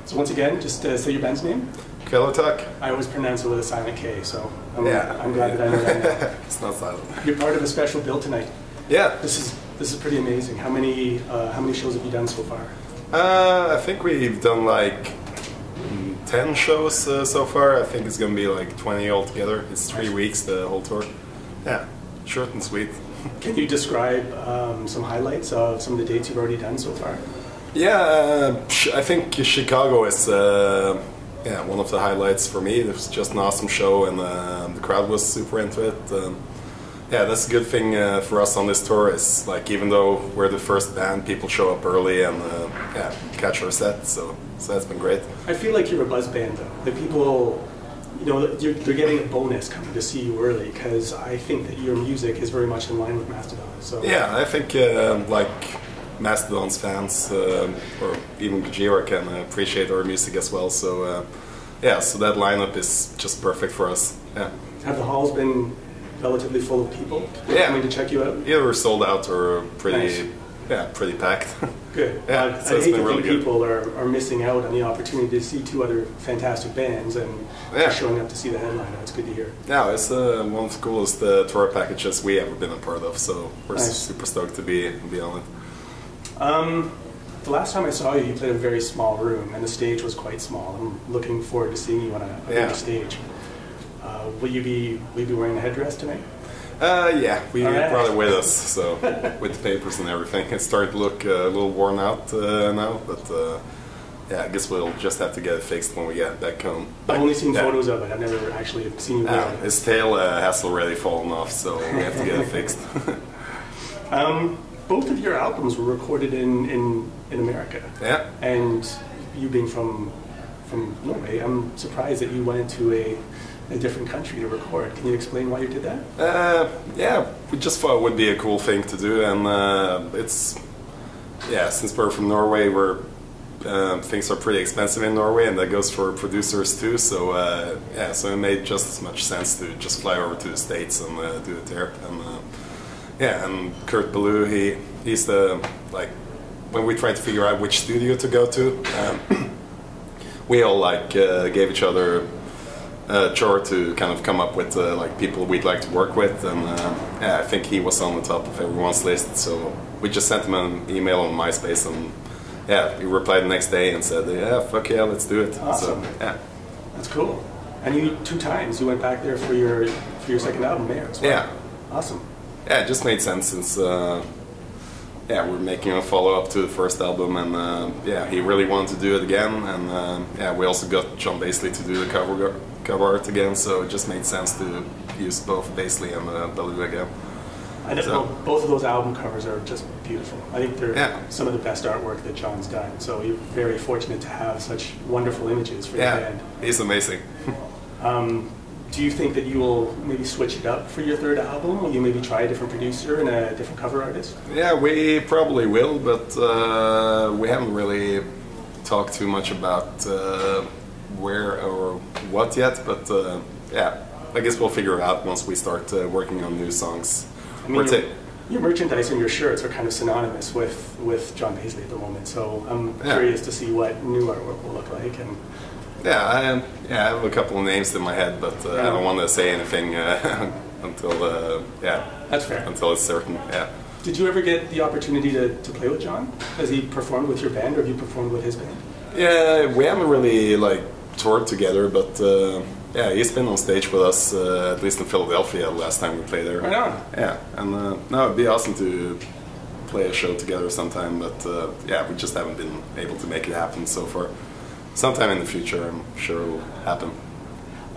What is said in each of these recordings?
So once again, just say your band's name. Kvelertak. I always pronounce it with a silent K, so I'm glad that I know that now. It's not silent. You're part of a special bill tonight. Yeah. This is pretty amazing. How many shows have you done so far? I think we've done like 10 shows so far. I think it's gonna be like 20 altogether. It's 3 weeks, the whole tour. Yeah, short and sweet. Can you describe some highlights of some of the dates you've already done so far? Yeah, I think Chicago is one of the highlights for me. It was just an awesome show, and the crowd was super into it. Yeah, that's a good thing for us on this tour. Is like, even though we're the first band, people show up early and catch our set. So that's been great. I feel like you're a buzz band, though. The people, you know, they're getting a bonus coming to see you early, because I think that your music is very much in line with Mastodon. So yeah, I think like Mastodon's fans or even Gojira can appreciate our music as well. So yeah, so that lineup is just perfect for us. Yeah. Have the halls been relatively full of people coming to check you out? Yeah, we're sold out or pretty pretty packed. Good. Yeah, so I hate to really think people are missing out on the opportunity to see two other fantastic bands and are showing up to see the headliner. It's good to hear. Yeah, it's one of the coolest tour packages we ever been a part of, so we're super stoked to be on it. The last time I saw you, you played a very small room, and the stage was quite small. I'm looking forward to seeing you on a bigger stage. Will you be wearing a headdress tonight? Yeah, we brought it with us, so with the papers and everything. It's starting to look a little worn out now, but yeah, I guess we'll just have to get it fixed when we get back home. I've only seen photos of it. I've never actually seen you wear it. His tail has already fallen off, so we have to get it fixed. Both of your albums were recorded in America. Yeah. And you being from Norway, I'm surprised that you went to a different country to record. Can you explain why you did that? Yeah, we just thought it would be a cool thing to do, and it's since we're from Norway, things are pretty expensive in Norway, and that goes for producers too. So so it made just as much sense to just fly over to the States and do it there. And and Kurt Ballou, he's the when we tried to figure out which studio to go to, we all gave each other a chore to kind of come up with people we'd like to work with, and I think he was on the top of everyone's list. So we just sent him an email on MySpace, and he replied the next day and said, "Yeah, fuck yeah, let's do it." Awesome. So, yeah, that's cool. And you 2 times you went back there for your second album there as well. Yeah, awesome. Yeah, it just made sense since we're making a follow-up to the first album, and he really wanted to do it again, and we also got John Basley to do the cover art again, so it just made sense to use both Basley and Ballou again. Both of those album covers are just beautiful. I think they're some of the best artwork that John's done, so you're very fortunate to have such wonderful images for your band. He's amazing. Do you think that you will maybe switch it up for your third album? Will you maybe try a different producer and a different cover artist? Yeah, we probably will, but we haven't really talked too much about where or what yet. But I guess we'll figure it out once we start working on new songs. I mean, your merchandise and your shirts are kind of synonymous with John Basley at the moment, so I'm curious to see what new artwork will look like. And I have a couple of names in my head, but I don't want to say anything until that's fair. Until it's certain. Yeah. Did you ever get the opportunity to play with John? Has he performed with your band, or have you performed with his band? Yeah, we haven't really toured together, but he's been on stage with us at least in Philadelphia last time we played there. Right on. Yeah, and no, it'd be awesome to play a show together sometime, but we just haven't been able to make it happen so far. Sometime in the future, I'm sure it will happen.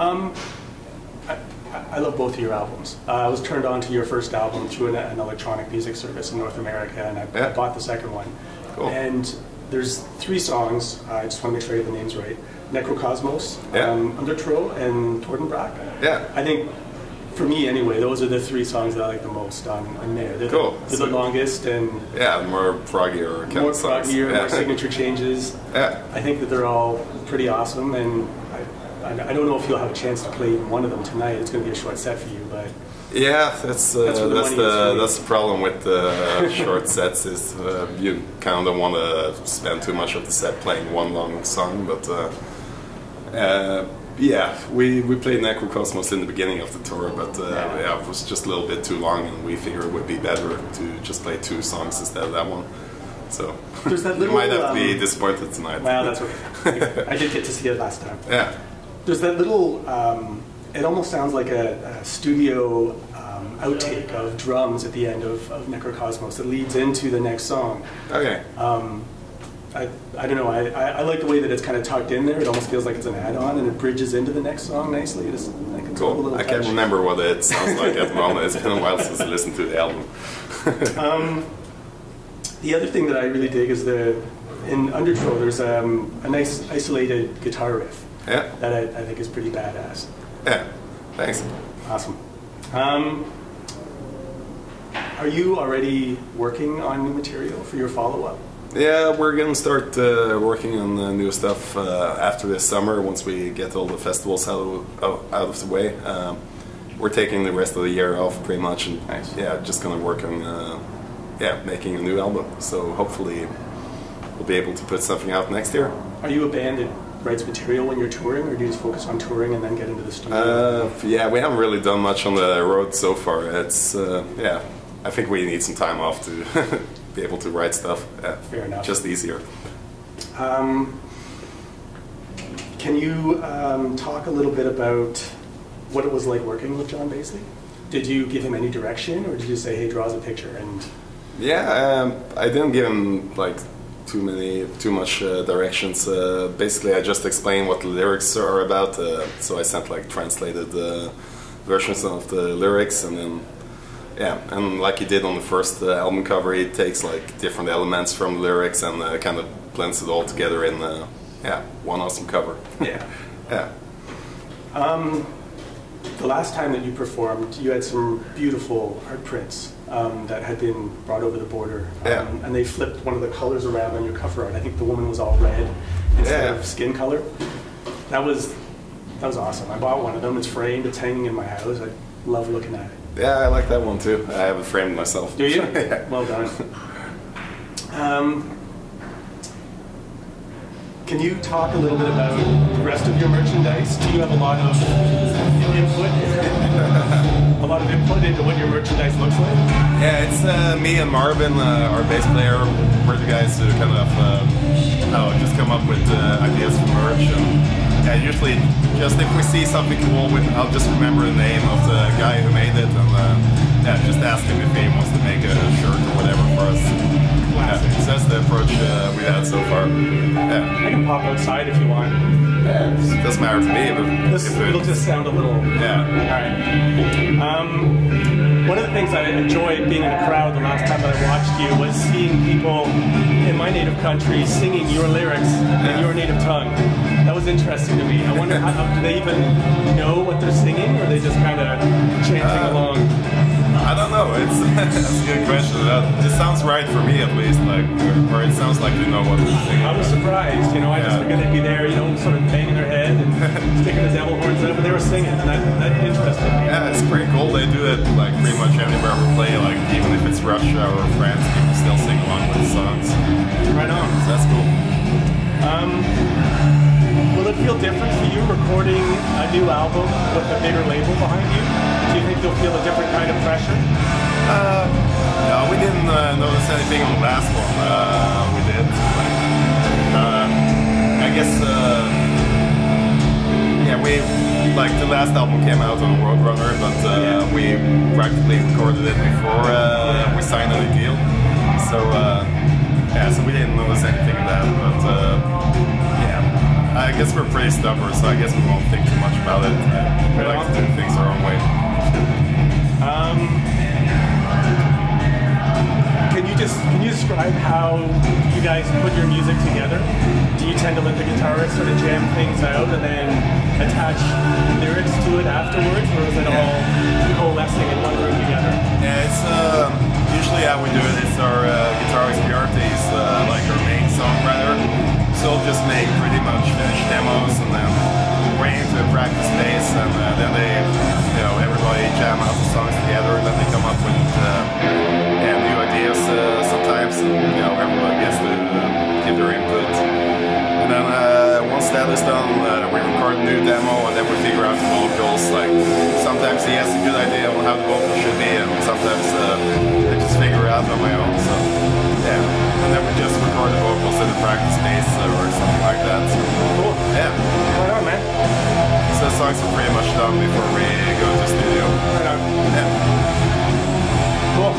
I love both of your albums. I was turned on to your first album through an electronic music service in North America, and I bought the second one. Cool. And there's 3 songs, I just want to make sure I get the names right. Necrocosmos, Undertro, and Tordenbrak. Yeah. I think, for me anyway, those are the 3 songs that I like the most on there. They're the longest and more proggier. More signature changes. Yeah. I think that they're all pretty awesome, and I don't know if you'll have a chance to play one of them tonight. It's going to be a short set for you, but Yeah, that's the problem with short sets is you kind of don't want to spend too much of the set playing one long song, but yeah, we played Necrocosmos in the beginning of the tour, but yeah, it was just a little bit too long, and we figured it would be better to just play 2 songs instead of that one. So you might have to be disappointed tonight. Well, that's okay. I did get to see it last time. Yeah. There's that little, it almost sounds like a studio outtake of drums at the end of Necrocosmos that leads into the next song. Okay. I don't know, I like the way that it's kind of tucked in there. It almost feels like it's an add-on, and it bridges into the next song nicely. It's cool. I can't remember what it sounds like at the moment. It's been a while since I listened to the album. The other thing that I really dig is in Undertow there's a nice isolated guitar riff. Yeah. That I think is pretty badass. Yeah, thanks. Awesome. Are you already working on new material for your follow-up? Yeah, we're going to start working on new stuff after this summer, once we get all the festivals out of the way. We're taking the rest of the year off pretty much, and nice. Yeah, just going to work on making a new album. So hopefully we'll be able to put something out next year. Are you a band that writes material when you're touring, or do you just focus on touring and then get into the studio? Yeah, we haven't really done much on the road so far. It's yeah, I think we need some time off to be able to write stuff. Fair enough. Just easier. Can you talk a little bit about what it was like working with John Basley? Did you give him any direction, or did you say, "Hey, draw us a picture"? And yeah, I didn't give him like too much directions. Basically, I just explained what the lyrics are about. So I sent like translated versions of the lyrics, and then yeah, and like he did on the first album cover, he takes like different elements from the lyrics and kind of blends it all together in one awesome cover. Yeah. Yeah. The last time that you performed, you had some beautiful art prints that had been brought over the border, and they flipped one of the colors around on your cover art. I think the woman was all red instead of skin color. That was awesome. I bought one of them. It's framed. It's hanging in my house. I love looking at it. Yeah, I like that one too. I have it framed myself. Do you? Yeah. Well done. Can you talk a little bit about the rest of your merchandise? Do you have a lot of input? A lot of input into what your merchandise looks like? Yeah, it's me and Marvin, our bass player. We're the guys who kind of just come up with ideas for merch. And usually, just if we see something cool, I'll just remember the name of the guy who made it, and just ask him if he wants to make a shirt or whatever for us. Yeah, so that's the approach we've had so far. Yeah. I can pop outside if you want. Yeah, it doesn't matter to me, but it'll just sound a little. Yeah. All right. One of the things I enjoyed being in a crowd the last time that I watched you was seeing people in my native country singing your lyrics in your native tongue. That was interesting to me. I wonder, do they even know what they're singing, or are they just kind of chanting along? I don't know. That's a good question. It sounds right for me, at least. Or it sounds like they know what they're singing. I was surprised. I just figured they'd be there, sort of banging their head and sticking the devil horns out, but they were singing. And that interested me. Yeah, it's pretty cool. They do it like pretty much anywhere we play. Like even if it's Russia or France, people still sing along with the songs. Right on. So that's cool. Will it feel different for you recording a new album with a bigger label behind you? Do you think you'll feel a different kind of pressure? No, we didn't notice anything on the last one. We did. I guess, the last album came out on Roadrunner, but we practically recorded it before we signed any deal. So, so we didn't notice anything of that, but I guess we're pretty stubborn, so I guess we won't think too much about it. We like to do things our own way. Can you describe how you guys put your music together? Do you tend to let the guitarist sort of jam things out and then attach lyrics to it afterwards, or is it all coalescing in one room together? Yeah, it's usually how we do it. It's our guitarist Bjarte, he's like our main songwriter. So we'll just make pretty much finished demos and then bring into a practice space, and then everybody jam out the songs that is done, we record a new demo and then we figure out the vocals. Like sometimes he has a good idea on how the vocals should be, and sometimes I just figure it out on my own. So yeah, and then we just record the vocals in the practice space or something like that. So, Cool. yeah. Right on, man. So the songs are pretty much done before we go to the studio. Right on. Yeah. Cool.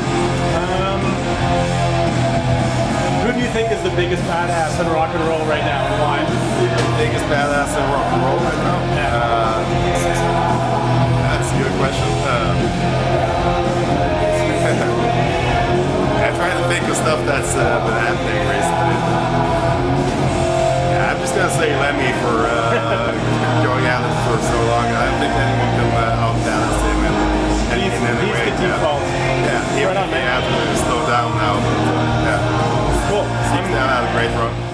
Who do you think is the biggest badass in rock and roll right now, and why? Biggest badass in rock and roll right now? That's a good question. I'm trying to think of stuff that's been happening recently. Yeah, I'm just gonna say Lemmy for going at it for so long. I don't think anyone can out-badass him in any way. He's the default. Yeah, even if he had to slow down now. But, yeah. Cool. Seems to have had a great run.